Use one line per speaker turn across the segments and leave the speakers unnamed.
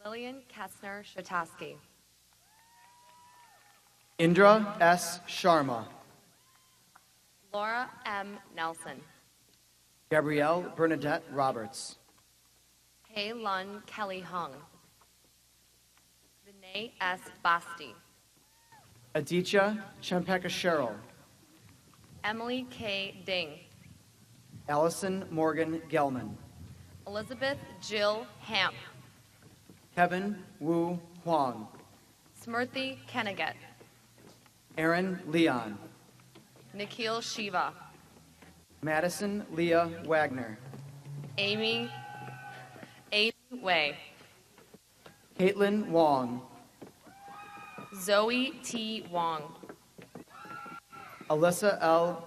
Lillian Kessner-Shataski.
Indra S. Sharma.
Laura M. Nelson.
Gabrielle Bernadette Roberts.
Hei Lun Kelly Hung. Vinay S. Basti.
Aditya Champaka Cheryl.
Emily K. Ding.
Allison Morgan Gelman.
Elizabeth Jill Hamp.
Kevin Wu Huang.
Smriti Kennegat.
Aaron Leon.
Nikhil Shiva.
Madison Leah Wagner.
Amy Wei.
Caitlin Wong.
Zoe T. Wong.
Alyssa L.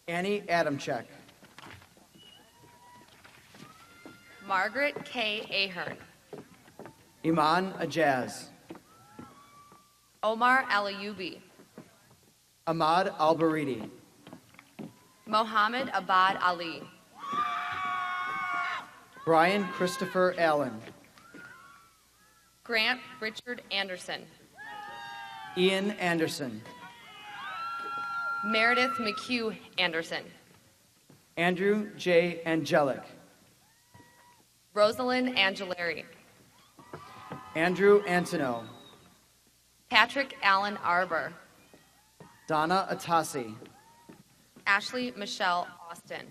Annie Adamchek.
Margaret K. Ahern.
Iman Ajaz.
Omar Alayubi.
Ahmad Albaridi.
Mohammed Abad Ali.
Brian Christopher Allen.
Grant Richard Anderson.
Ian Anderson.
Meredith McHugh Anderson.
Andrew J. Angelic.
Rosalind Angelari.
Andrew Antono.
Patrick Allen Arbor.
Donna Atasi.
Ashley Michelle Austin.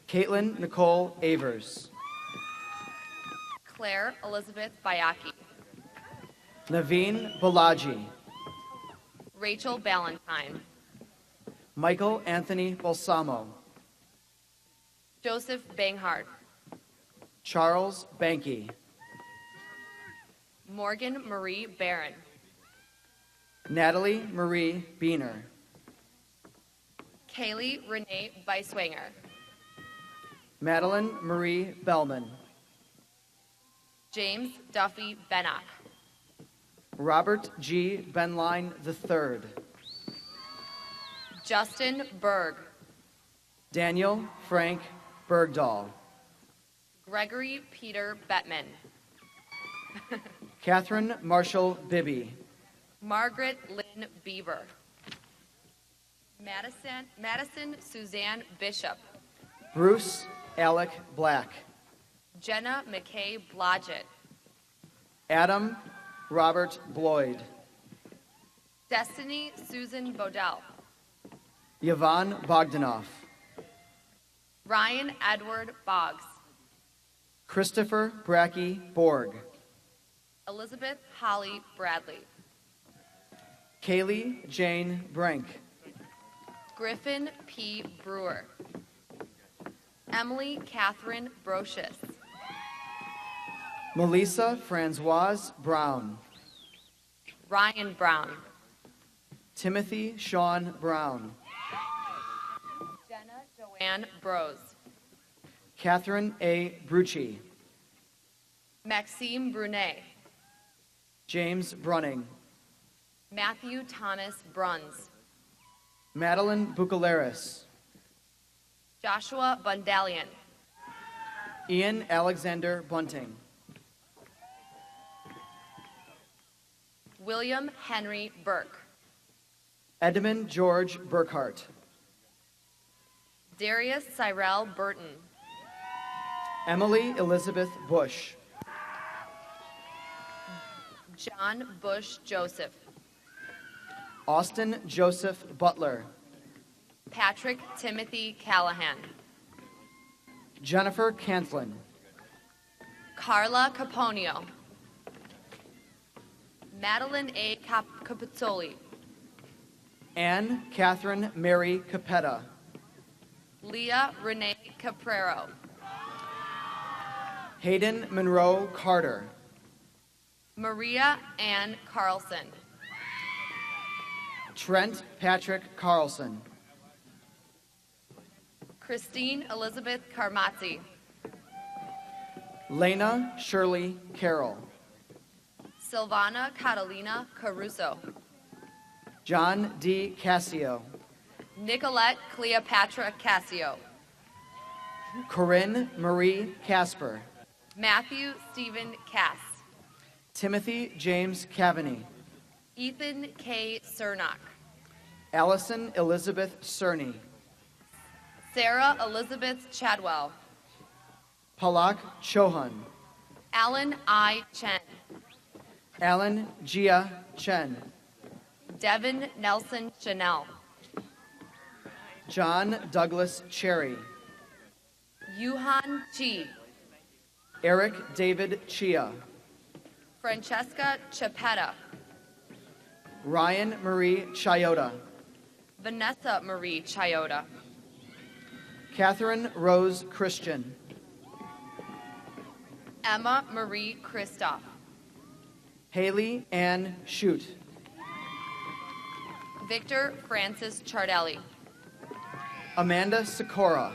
Caitlin Nicole Avers.
Claire Elizabeth Bayaki.
Naveen Balaji.
Rachel Ballantyne.
Michael Anthony Balsamo.
Joseph Banghart.
Charles Banky.
Morgan Marie Barron.
Natalie Marie Beener.
Kaylee Renee Beiswanger.
Madeline Marie Bellman.
James Duffy Bennock.
Robert G. Benline III.
Justin Berg.
Daniel Frank Bergdahl.
Gregory Peter Bettman.
Catherine Marshall Bibby.
Margaret Lynn Bieber. Madison Suzanne Bishop.
Bruce Alec Black.
Jenna McKay Blodgett.
Adam Robert Bloyd.
Destiny Susan Bodell.
Yvonne Bogdanoff.
Ryan Edward Boggs.
Christopher Brackey Borg.
Elizabeth Holly Bradley.
Kaylee Jane Brink.
Griffin P. Brewer. Emily Catherine Brocious.
Melissa Francoise Brown.
Ryan Brown.
Timothy Sean Brown.
Jenna Joanne Brose.
Catherine A. Brucci.
Maxime Brunet.
James Brunning.
Matthew Thomas Bruns.
Madeline Bucaleris.
Joshua Bundalian.
Ian Alexander Bunting.
William Henry Burke.
Edmund George Burkhart.
Darius Cyrell Burton.
Emily Elizabeth Bush.
John Bush Joseph.
Austin Joseph Butler.
Patrick Timothy Callahan.
Jennifer Cantlin.
Carla Caponio. Madeline A. Capizzoli.
Anne Catherine Mary Capetta.
Leah Renee Caprero.
Hayden Monroe Carter.
Maria Ann Carlson.
Trent Patrick Carlson.
Christine Elizabeth Carmazzi.
Lena Shirley Carroll.
Silvana Catalina Caruso.
John D. Cassio.
Nicolette Cleopatra Cassio.
Corinne Marie Casper.
Matthew Stephen Cass.
Timothy James Cavaney.
Ethan K. Cernock.
Allison Elizabeth Cerny.
Sarah Elizabeth Chadwell.
Palak Chauhan.
Alan I. Chen.
Alan Jia Chen.
Devin Nelson Chanel.
John Douglas Cherry.
Yuhan Chi.
Eric David Chia.
Francesca Chapetta.
Ryan Marie Chayota.
Vanessa Marie Chayota.
Catherine Rose Christian.
Emma Marie Christoph.
Haley Ann Shute.
Victor Francis Chardelli.
Amanda Sikora.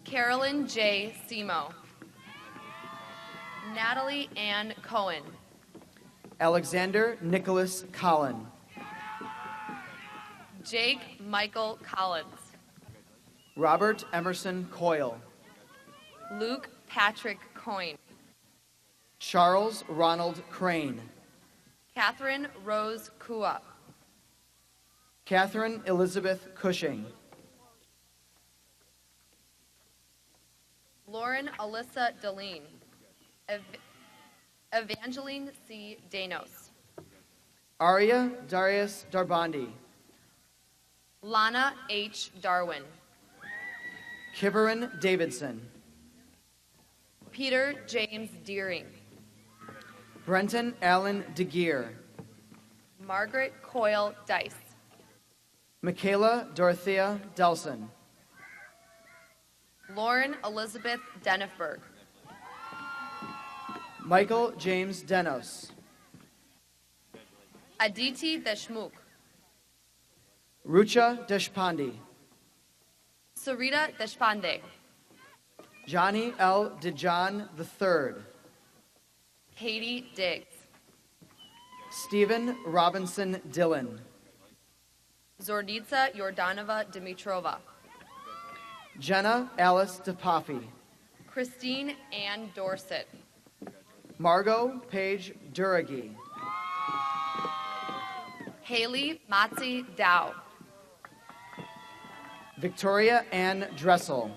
Carolyn J. Simo. Natalie Ann Cohen.
Alexander Nicholas Collin.
Jake Michael Collins.
Robert Emerson Coyle.
Luke Patrick Coyne.
Charles Ronald Crane.
Catherine Rose Kua.
Catherine Elizabeth Cushing.
Lauren Alyssa Deline. Evangeline C. Danos.
Arya Darius Darbandi.
Lana H. Darwin.
Kiverin Davidson.
Peter James Deering.
Brenton Allen DeGear.
Margaret Coyle Dice.
Michaela Dorothea Delson.
Lauren Elizabeth Denifberg.
Michael James Denos.
Aditi Deshmukh.
Rucha Deshpande.
Sarita Deshpande.
Johnny L. DeJohn III.
Katie Diggs.
Stephen Robinson Dillon.
Zorditsa Yordanova Dimitrova.
Jenna Alice DePaffy.
Christine Ann Dorset.
Margot Paige Duragi.
Haley Matzi Dow.
Victoria Ann Dressel.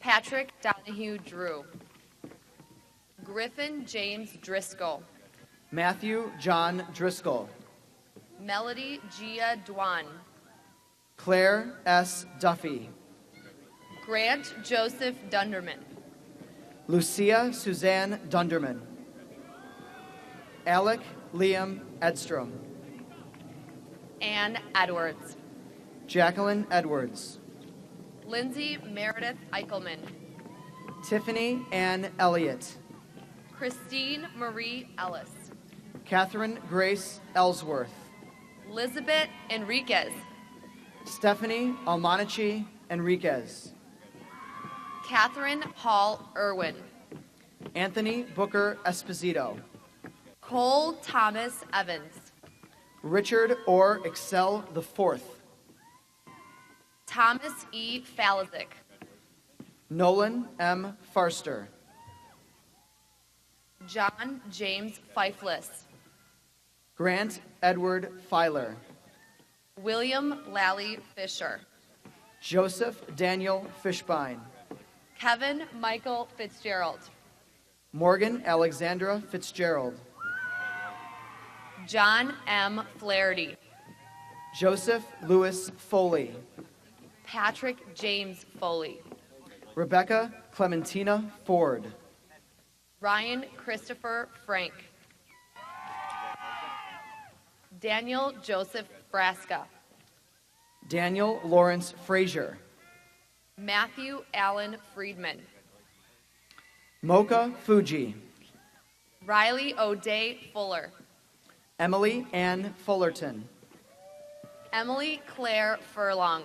Patrick Donahue Drew. Griffin James Driscoll.
Matthew John Driscoll.
Melody Gia Dwan.
Claire S. Duffy.
Grant Joseph Dunderman.
Lucia Suzanne Dunderman. Alec Liam Edstrom.
Ann Edwards.
Jacqueline Edwards.
Lindsay Meredith Eichelman.
Tiffany Ann Elliott.
Christine Marie Ellis.
Catherine Grace Ellsworth.
Elizabeth Enriquez.
Stephanie Almanachi Enriquez.
Catherine Hall Irwin.
Anthony Booker Esposito.
Cole Thomas Evans.
Richard Orr Excel IV.
Thomas E. Falazic.
Nolan M. Farster.
John James Fifeless.
Grant Edward Filer.
William Lally Fisher.
Joseph Daniel Fishbein.
Kevin Michael Fitzgerald.
Morgan Alexandra Fitzgerald.
John M. Flaherty.
Joseph Lewis Foley.
Patrick James Foley.
Rebecca Clementina Ford.
Ryan Christopher Frank. Daniel Joseph Braska.
Daniel Lawrence Frazier.
Matthew Allen Friedman.
Mocha Fuji.
Riley O'Day Fuller.
Emily Ann Fullerton.
Emily Claire Furlong.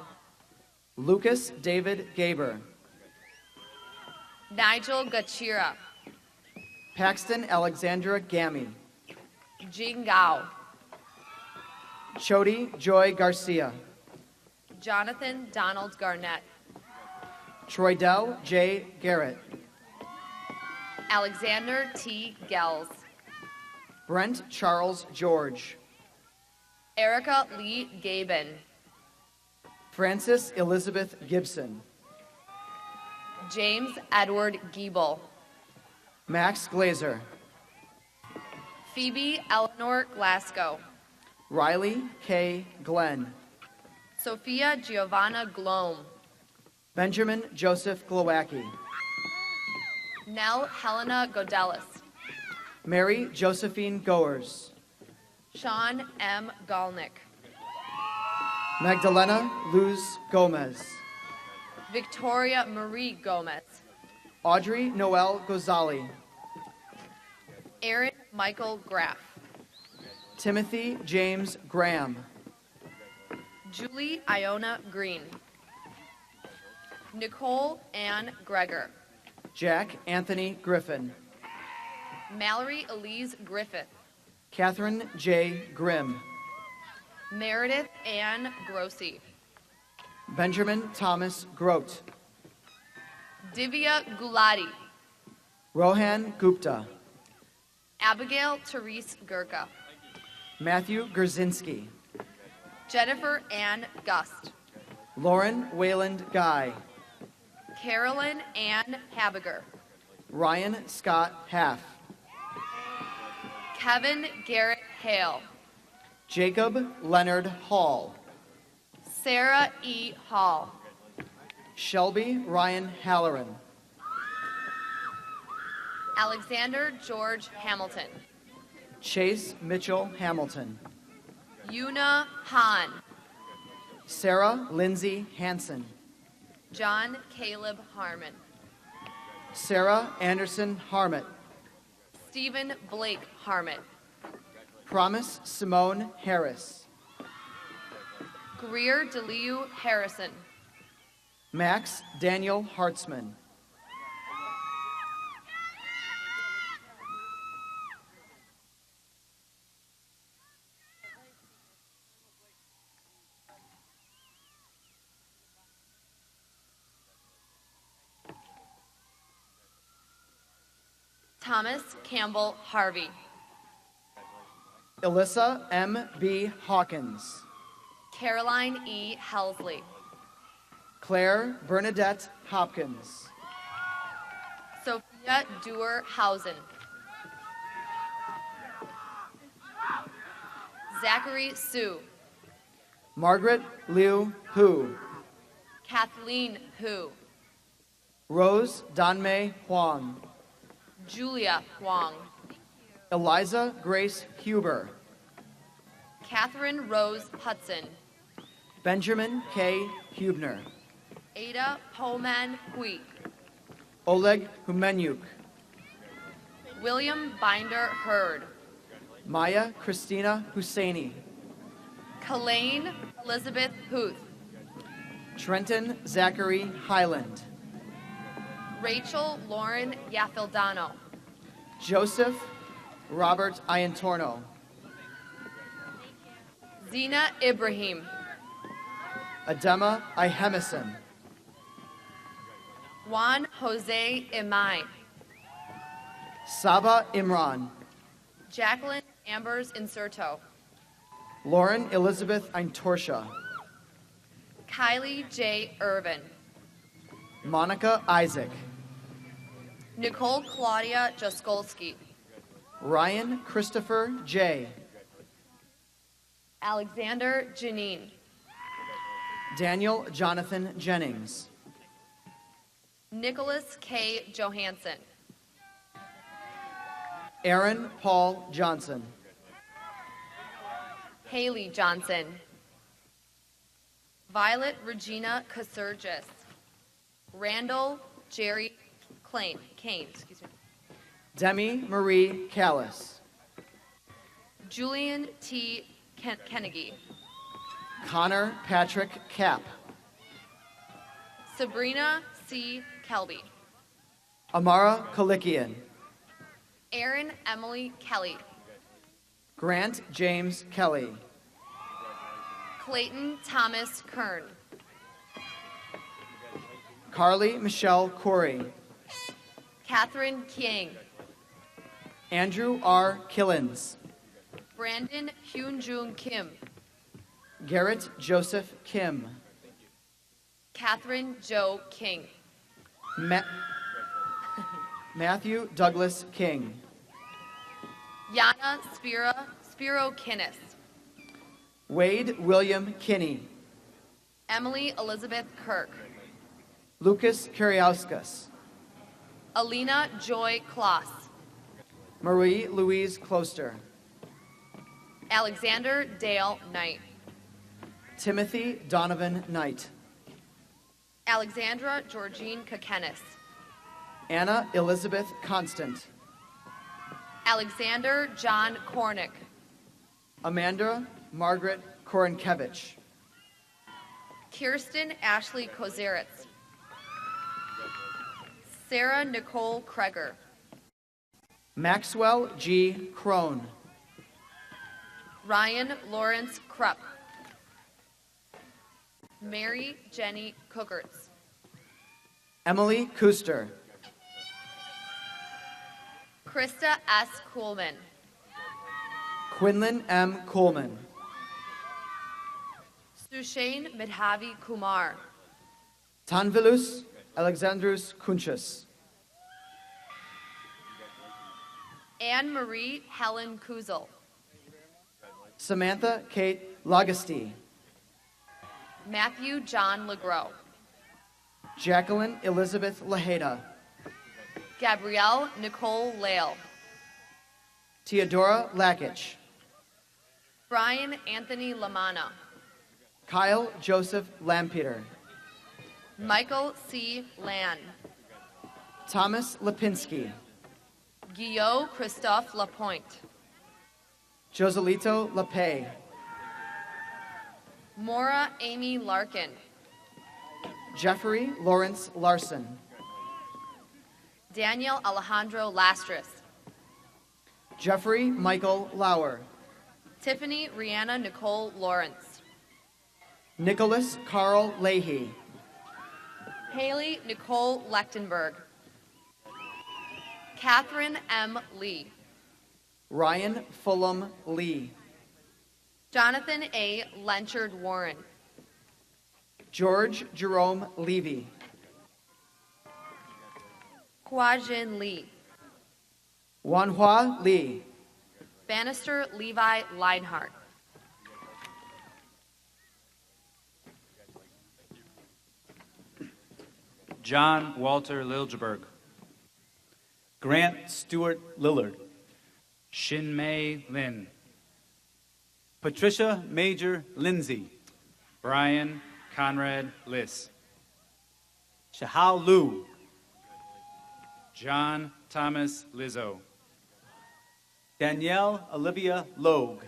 Lucas David Gaber.
Nigel Gachira.
Paxton Alexandra Gammy.
Jing Gao.
Chody Joy Garcia.
Jonathan Donald Garnett.
Troydell J. Garrett.
Alexander T. Gels.
Brent Charles George.
Erica Lee Gaben.
Frances Elizabeth Gibson.
James Edward Giebel.
Max Glazer.
Phoebe Eleanor Glasgow.
Riley K. Glenn.
Sophia Giovanna Glome.
Benjamin Joseph Glowacki.
Nell Helena Godelis.
Mary Josephine Goers.
Sean M. Galnick.
Magdalena Luz Gomez.
Victoria Marie Gomez.
Audrey Noel Gozali.
Aaron Michael Graff.
Timothy James Graham.
Julie Iona Green. Nicole Ann Gregor.
Jack Anthony Griffin.
Mallory Elise Griffith.
Catherine J. Grimm.
Meredith Ann Grossi.
Benjamin Thomas Grote.
Divya Gulati.
Rohan Gupta.
Abigail Therese Gurka.
Matthew Gerzinski.
Jennifer Ann Gust.
Lauren Wayland Guy.
Carolyn Ann Habiger.
Ryan Scott Half.
Kevin Garrett Hale.
Jacob Leonard Hall.
Sarah E. Hall.
Shelby Ryan Halloran.
Alexander George Hamilton.
Chase Mitchell Hamilton.
Yuna Hahn.
Sarah Lindsay Hanson.
John Caleb Harmon.
Sarah Anderson Harmot.
Stephen Blake Harmon.
Promise Simone Harris.
Greer DeLiu Harrison.
Max Daniel Hartzman.
Thomas Campbell Harvey.
Alyssa M. B. Hawkins.
Caroline E. Helsley.
Claire Bernadette Hopkins.
Sophia Dewar-Hausen. Zachary Sue.
Margaret Liu Hu.
Kathleen Hu.
Rose Danmei Huang.
Julia Huang.
Eliza Grace Huber.
Catherine Rose Hudson.
Benjamin K. Hubner.
Ada Poman Hui.
Oleg Humenyuk.
William Binder Hurd.
Maya Christina Husseini.
Kalaine Elizabeth Huth.
Trenton Zachary Highland.
Rachel Lauren Yafildano.
Joseph Robert Iantorno.
Zina Ibrahim.
Adema Ihemison.
Juan Jose Imai.
Saba Imran.
Jacqueline Ambers Inserto.
Lauren Elizabeth Eintorsha.
Kylie J. Irvin.
Monica Isaac.
Nicole Claudia Jaskolski.
Ryan Christopher J.
Alexander Janine.
Daniel Jonathan Jennings.
Nicholas K. Johansson.
Aaron Paul Johnson.
Haley Johnson. Violet Regina Casurgis. Randall Jerry Kane.
Demi Marie Callis.
Julian T. Kennedy.
Connor Patrick Cap.
Sabrina C. Kelby.
Amara Kalikian.
Erin Emily Kelly.
Grant James Kelly.
Clayton Thomas Kern.
Carly Michelle Corey.
Catherine Kiang.
Andrew R. Killens.
Brandon Hyunjung Kim.
Garrett Joseph Kim.
Catherine Jo King.
Matthew Douglas King.
Yana Spiro Kinnis.
Wade William Kinney.
Emily Elizabeth Kirk.
Lucas Kariauskas.
Alina Joy Kloss.
Marie Louise Closter.
Alexander Dale Knight.
Timothy Donovan Knight.
Alexandra Georgine Kakenis.
Anna Elizabeth Constant.
Alexander John Kornick.
Amanda Margaret Korenkevich.
Kirsten Ashley Kozeritz. Sarah Nicole Kreger.
Maxwell G. Crone.
Ryan Lawrence Krupp. Mary Jenny Cookerts.
Emily Kuster.
Krista S. Kuhlman.
Quinlan M. Coleman.
Sushane Midhavi Kumar.
Tanvilus Alexandrus Kunchus.
Anne Marie Helen Kuzel.
Samantha Kate Lagasti.
Matthew John Legros.
Jacqueline Elizabeth Laheda.
Gabrielle Nicole Lale.
Theodora Lakich.
Brian Anthony Lamana.
Kyle Joseph Lampeter.
Michael C. Lan.
Thomas Lipinski.
Guillaume Christophe Lapointe.
Joselito Lapay.
Maura Amy Larkin.
Jeffrey Lawrence Larson.
Daniel Alejandro Lastris.
Jeffrey Michael Lauer.
Tiffany Rihanna Nicole Lawrence.
Nicholas Carl Leahy.
Haley Nicole Lechtenberg. Catherine M. Lee.
Ryan Fulham Lee.
Jonathan A. Lenchard Warren.
George Jerome Levy.
Huajin Lee.
Wanhua Lee.
Bannister Levi Leinhart.
John Walter Liljeberg.
Grant Stewart Lillard.
Shin Mei Lin.
Patricia Major Lindsay.
Brian Conrad Liss.
Shahao Lu.
John Thomas Lizzo.
Danielle Olivia Logue.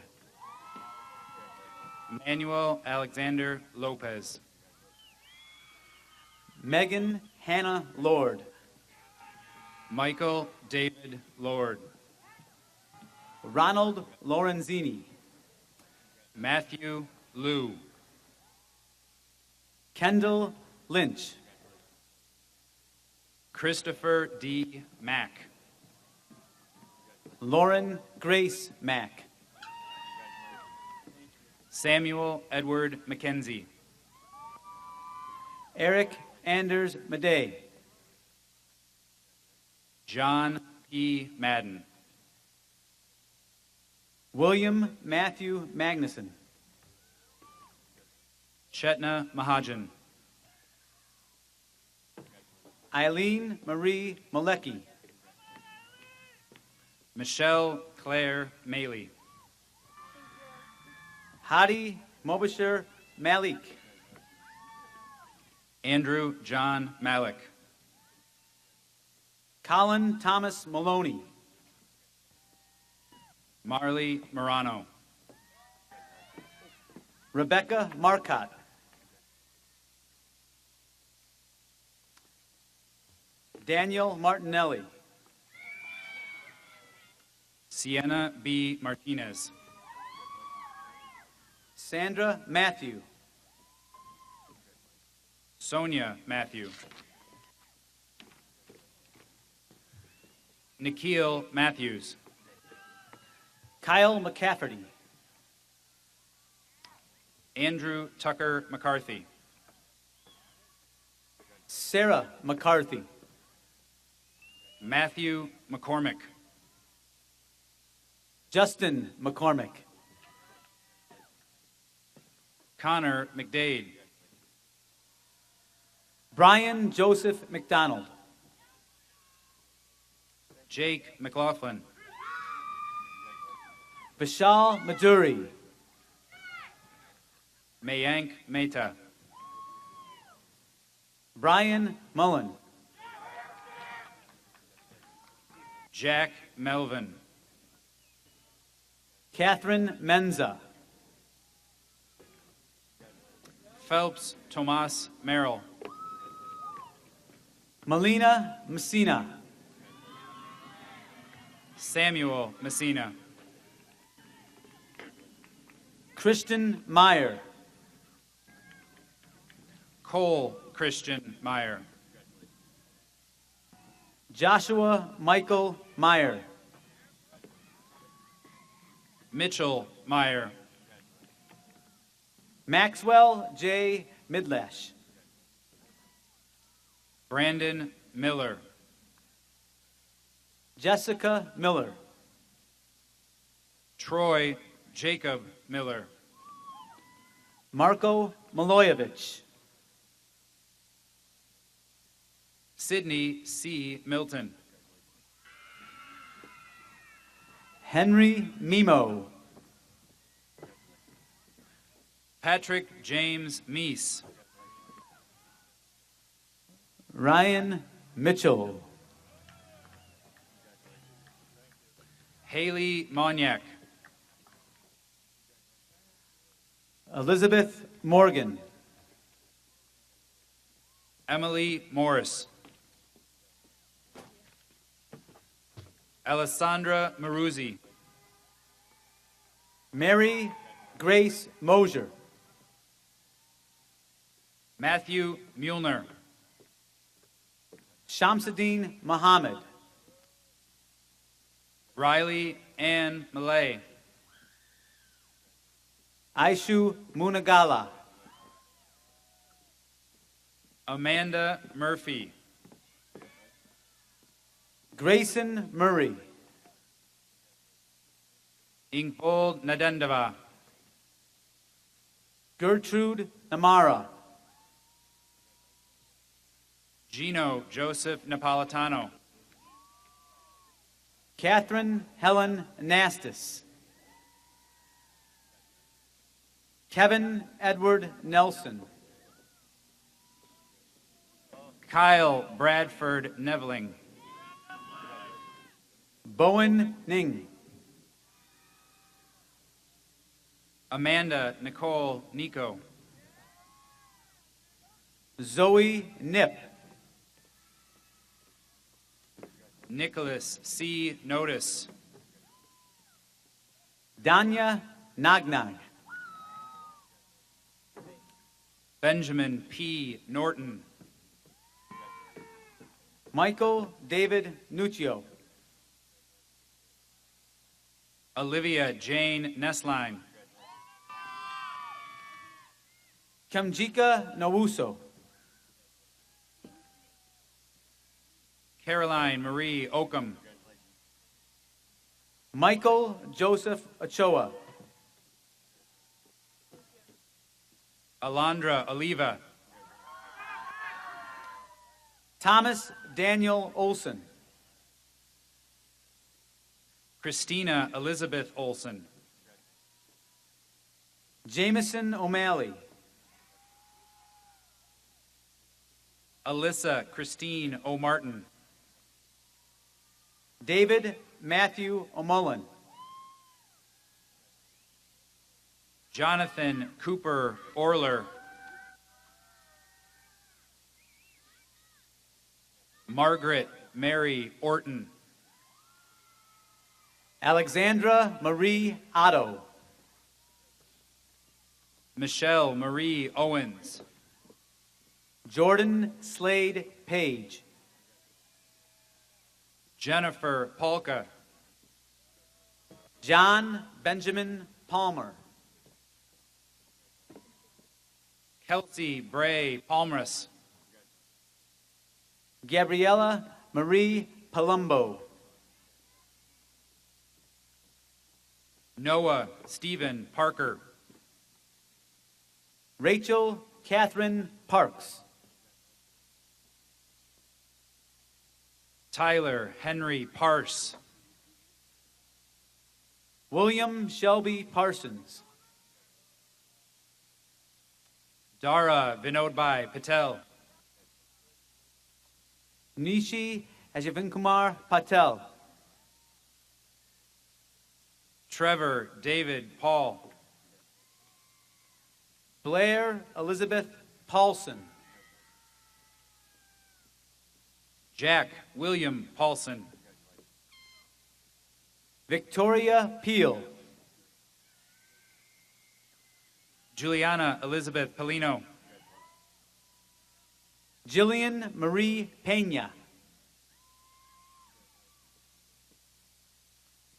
Emmanuel Alexander Lopez.
Megan Hannah Lord.
Michael David Lord.
Ronald Lorenzini.
Matthew Liu.
Kendall Lynch.
Christopher D. Mack.
Lauren Grace Mack.
Samuel Edward McKenzie.
Eric Anders Madej.
John P. Madden.
William Matthew Magnuson.
Chetna Mahajan.
Eileen Marie Malecki.
Michelle Claire Maley.
Hadi Mobashir Malik.
Andrew John Malik.
Colin Thomas Maloney.
Marley Morano.
Rebecca Marcotte. Daniel Martinelli.
Sienna B. Martinez.
Sandra Matthew.
Sonia Matthew. Nikhil Matthews.
Kyle McCafferty.
Andrew Tucker McCarthy.
Sarah McCarthy.
Matthew McCormick.
Justin McCormick.
Connor McDade.
Brian Joseph McDonald.
Jake McLaughlin.
Vishal Maduri.
Mayank Mehta.
Brian Mullen.
Jack Melvin.
Catherine Menza.
Phelps Tomas Merrill.
Melina Messina.
Samuel Messina.
Christian Meyer.
Cole Christian Meyer.
Joshua Michael Meyer.
Mitchell Meyer.
Maxwell J. Midlash.
Brandon Miller.
Jessica Miller.
Troy Jacob Miller.
Marco Milojevic.
Sydney C. Milton.
Henry Mimo.
Patrick James Meese.
Ryan Mitchell.
Haley Moniak.
Elizabeth Morgan.
Emily Morris. Alessandra Maruzzi.
Mary Grace Mosier.
Matthew Muehlner.
Shamsuddin Muhammad.
Riley Ann Malay.
Aishu Munagala.
Amanda Murphy.
Grayson Murray.
Ingpold Nadendava.
Gertrude Namara.
Gino Joseph Napolitano.
Catherine Helen Nastis. Kevin Edward Nelson.
Kyle Bradford Neveling.
Bowen Ning.
Amanda Nicole Nico.
Zoe Nip.
Nicholas C. Notice.
Danya Nagnag.
Benjamin P. Norton.
Michael David Nuccio.
Olivia Jane Nessline.
Kamjika Nawuso.
Caroline Marie Oakham.
Michael Joseph Ochoa.
Alondra Oliva.
Thomas Daniel Olson.
Christina Elizabeth Olson.
Jameson O'Malley.
Alyssa Christine O'Martin.
David Matthew O'Mullen.
Jonathan Cooper Orler. Margaret Mary Orton.
Alexandra Marie Otto.
Michelle Marie Owens.
Jordan Slade Page.
Jennifer Polka.
John Benjamin Palmer.
Kelsey Bray Palmrus.
Gabriella Marie Palumbo.
Noah Stephen Parker.
Rachel Catherine Parks.
Tyler Henry Parse.
William Shelby Parsons.
Dara Vinodbhai Patel.
Nishi Ajavinkumar Patel.
Trevor David Paul.
Blair Elizabeth Paulson.
Jack William Paulson.
Victoria Peel.
Juliana Elizabeth Polino.
Jillian Marie Pena.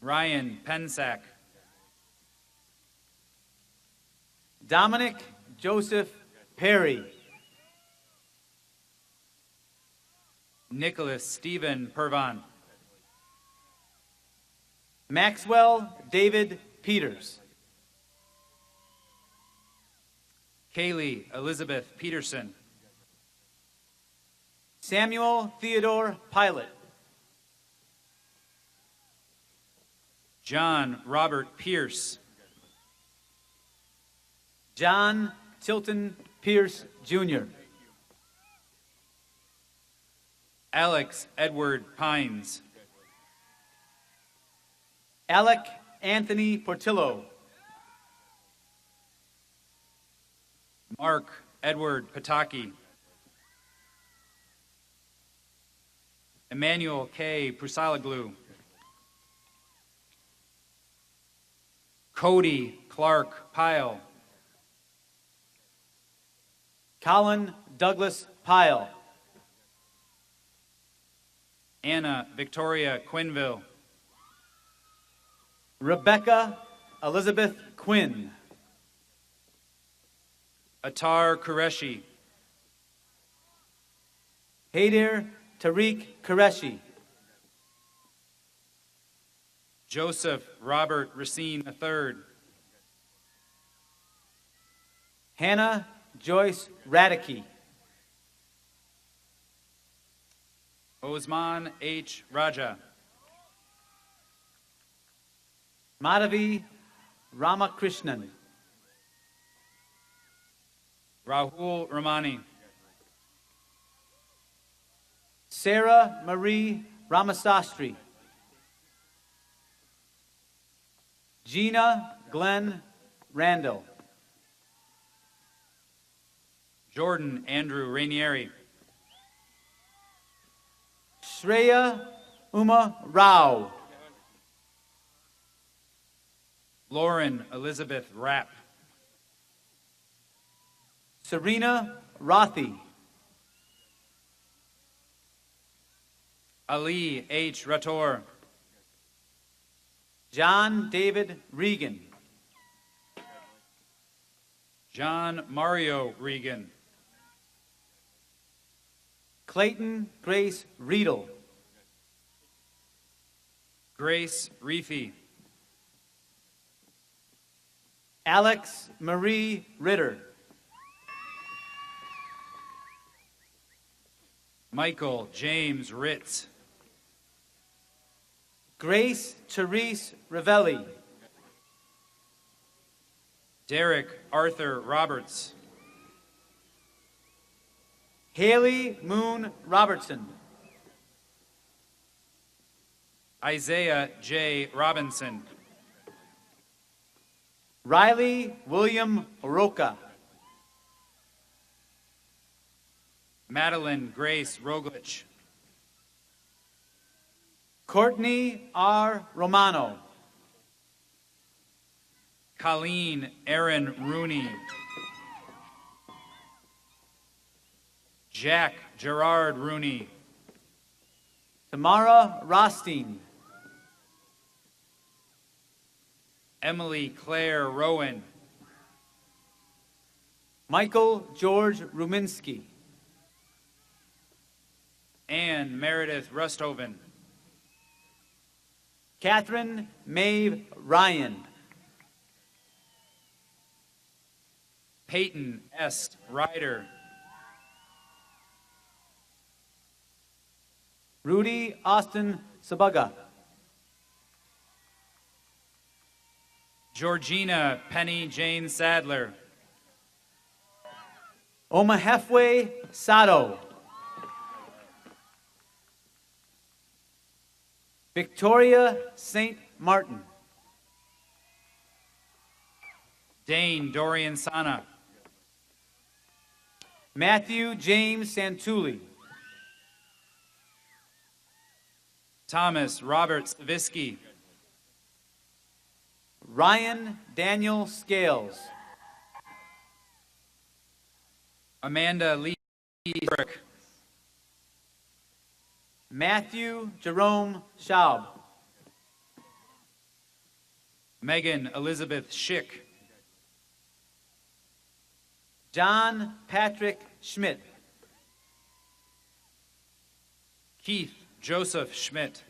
Ryan Pensack.
Dominic Joseph Perry.
Nicholas Stephen Purvan.
Maxwell David Peters.
Kaylee Elizabeth Peterson.
Samuel Theodore Pilot.
John Robert Pierce.
John Tilton Pierce, Jr.
Alex Edward Pines.
Alec Anthony Portillo.
Mark Edward Pataki. Emmanuel K. Pusalaglu. Cody Clark Pyle.
Colin Douglas Pyle.
Anna Victoria Quinville.
Rebecca Elizabeth Quinn.
Attar Qureshi.
Haider Tariq Qureshi.
Joseph Robert Racine III.
Hannah Joyce Radicke.
Osman H. Raja.
Madhavi Ramakrishnan.
Rahul Ramani.
Sarah Marie Ramasastri. Gina Glenn Randall.
Jordan Andrew Rainieri.
Shreya Uma Rao.
Lauren Elizabeth Rapp.
Serena Rothi.
Ali H. Rator.
John David Regan.
John Mario Regan.
Clayton Grace Riedel.
Grace Reefy.
Alex Marie Ritter.
Michael James Ritz.
Grace Therese Ravelli.
Derek Arthur Roberts.
Haley Moon Robertson.
Isaiah J. Robinson.
Riley William Roca.
Madeline Grace Roglich.
Courtney R. Romano.
Colleen Aaron Rooney. Jack Gerard Rooney.
Tamara Rostein.
Emily Claire Rowan.
Michael George Ruminski.
Anne Meredith Rusthoven.
Catherine Maeve Ryan.
Peyton S. Ryder.
Rudy Austin Sabaga.
Georgina Penny Jane Sadler.
Omahefwe Sato. Victoria St. Martin.
Dane Dorian Sana.
Matthew James Santulli.
Thomas Robert Stavisky.
Ryan Daniel Scales.
Amanda Lee Brick.
Matthew Jerome Schaub.
Megan Elizabeth Schick.
John Patrick Schmidt.
Keith Joseph Schmidt.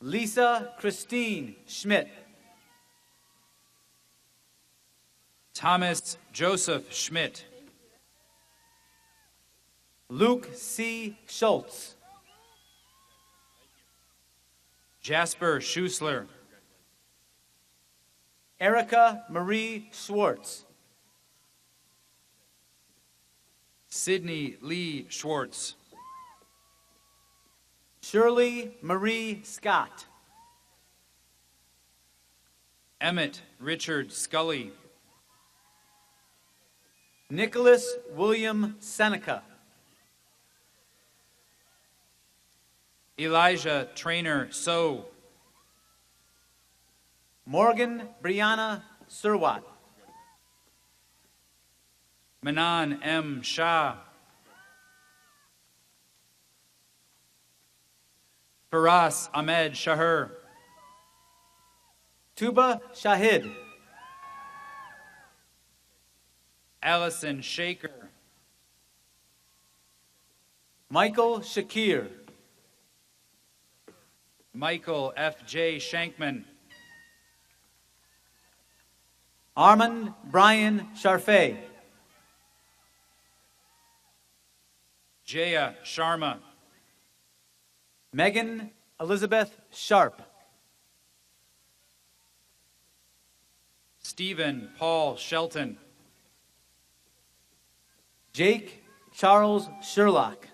Lisa Christine Schmidt.
Thomas Joseph Schmidt.
Luke C. Schultz.
Jasper Schusler.
Erica Marie Schwartz.
Sydney Lee Schwartz.
Shirley Marie Scott.
Emmett Richard Scully.
Nicholas William Seneca.
Elijah Trainer So.
Morgan Brianna Surwatt.
Manan M. Shah. Faraz Ahmed Shahir.
Tuba Shahid.
Allison Shaker.
Michael Shakir.
Michael F.J. Shankman.
Armand Brian Sharfay.
Jaya Sharma.
Megan Elizabeth Sharp.
Stephen Paul Shelton.
Jake Charles Sherlock.